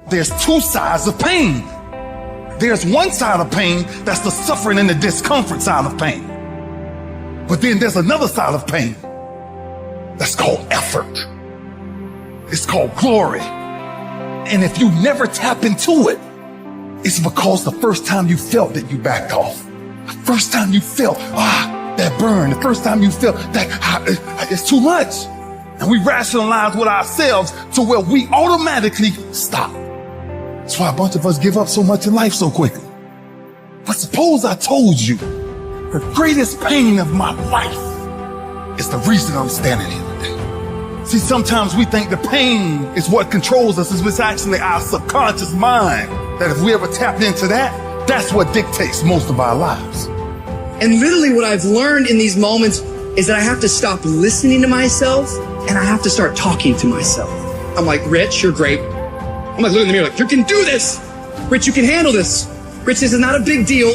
There's two sides of pain. There's one side of pain that's the suffering and the discomfort side of pain. But then there's another side of pain that's called effort. It's called glory. And if you never tap into it, it's because the first time you felt it, you backed off. The first time you felt, that burn. The first time you felt that it's too much. And we rationalize with ourselves to where we automatically stop. That's why a bunch of us give up so much in life so quickly. But suppose I told you the greatest pain of my life is the reason I'm standing here today. See, sometimes we think the pain is what controls us. It's actually our subconscious mind that if we ever tap into that, that's what dictates most of our lives. And literally what I've learned in these moments is that I have to stop listening to myself and I have to start talking to myself. I'm like, Rich, you're great. I'm like, look in the mirror, like, you can do this. Rich, you can handle this. Rich, this is not a big deal.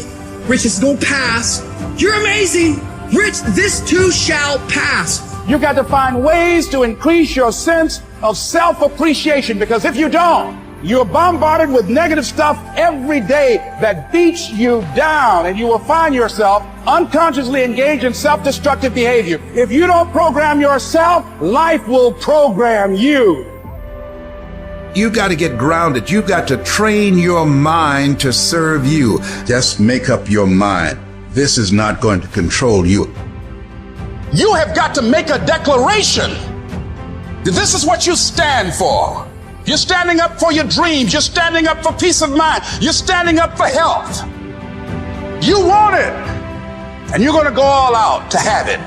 Rich, this is gonna pass. You're amazing. Rich, this too shall pass. You got to find ways to increase your sense of self-appreciation, because if you don't, you're bombarded with negative stuff every day that beats you down, and you will find yourself unconsciously engaged in self-destructive behavior. If you don't program yourself, life will program you. You got to get grounded. You got to train your mind to serve you. Just make up your mind. This is not going to control you. You have got to make a declaration that this is what you stand for. You're standing up for your dreams. You're standing up for peace of mind. You're standing up for health. You want it, and you're going to go all out to have it.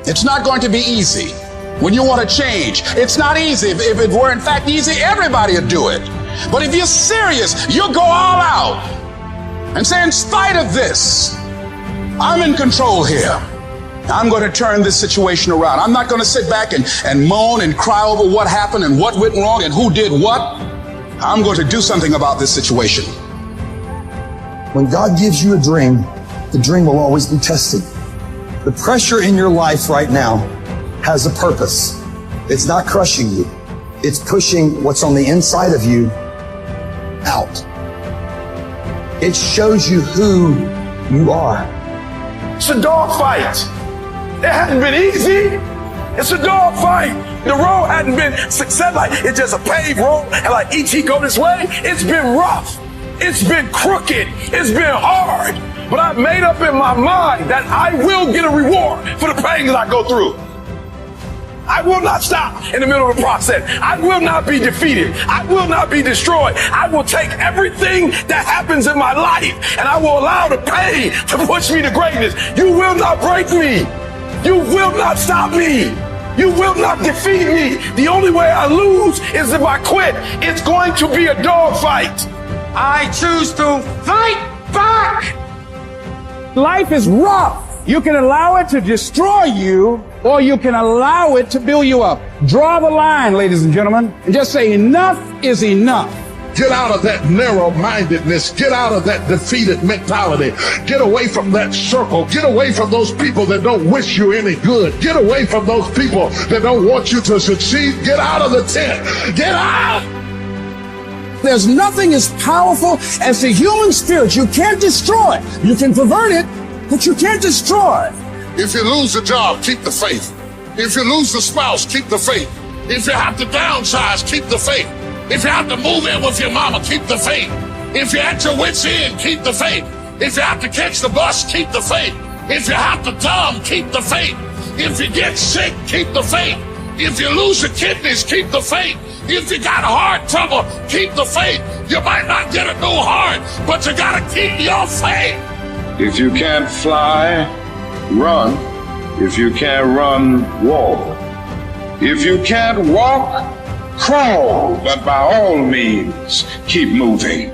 It's not going to be easy. When you want to change, it's not easy. If it were in fact easy, everybody would do it. But if you're serious, you'll go all out and say, in spite of this, I'm in control here. I'm going to turn this situation around. I'm not going to sit back and moan and cry over what happened and what went wrong and who did what. I'm going to do something about this situation. When God gives you a dream, the dream will always be tested. The pressure in your life right now has a purpose. It's not crushing you. It's pushing what's on the inside of you out. It shows you who you are. It's a dog fight. It hadn't been easy. It's a dog fight. The road hadn't been success. Like, it's just a paved road, and like E.T. go this way. It's been rough. It's been crooked. It's been hard. But I've made up in my mind that I will get a reward for the pain that I go through. I will not stop in the middle of the process. I will not be defeated. I will not be destroyed. I will take everything that happens in my life and I will allow the pain to push me to greatness. You will not break me. You will not stop me. You will not defeat me. The only way I lose is if I quit. It's going to be a dog fight. I choose to fight back. Life is rough. You can allow it to destroy you, or you can allow it to build you up. Draw the line, ladies and gentlemen, and just say enough is enough. Get out of that narrow-mindedness. Get out of that defeated mentality. Get away from that circle. Get away from those people that don't wish you any good. Get away from those people that don't want you to succeed. Get out of the tent. Get out! There's nothing as powerful as the human spirit. You can't destroy it. You can pervert it, but you can't destroy it. If you lose a job, keep the faith. If you lose the spouse, keep the faith. If you have to downsize, keep the faith. If you have to move in with your mama, keep the faith. If you're at your wit's end, keep the faith. If you have to catch the bus, keep the faith. If you have to dumb, keep the faith. If you get sick, keep the faith. If you lose your kidneys, keep the faith. If you got heart trouble, keep the faith. You might not get a new heart, but you gotta keep your faith. If you can't fly, run. If you can't run, walk. If you can't walk, crawl. But by all means, keep moving.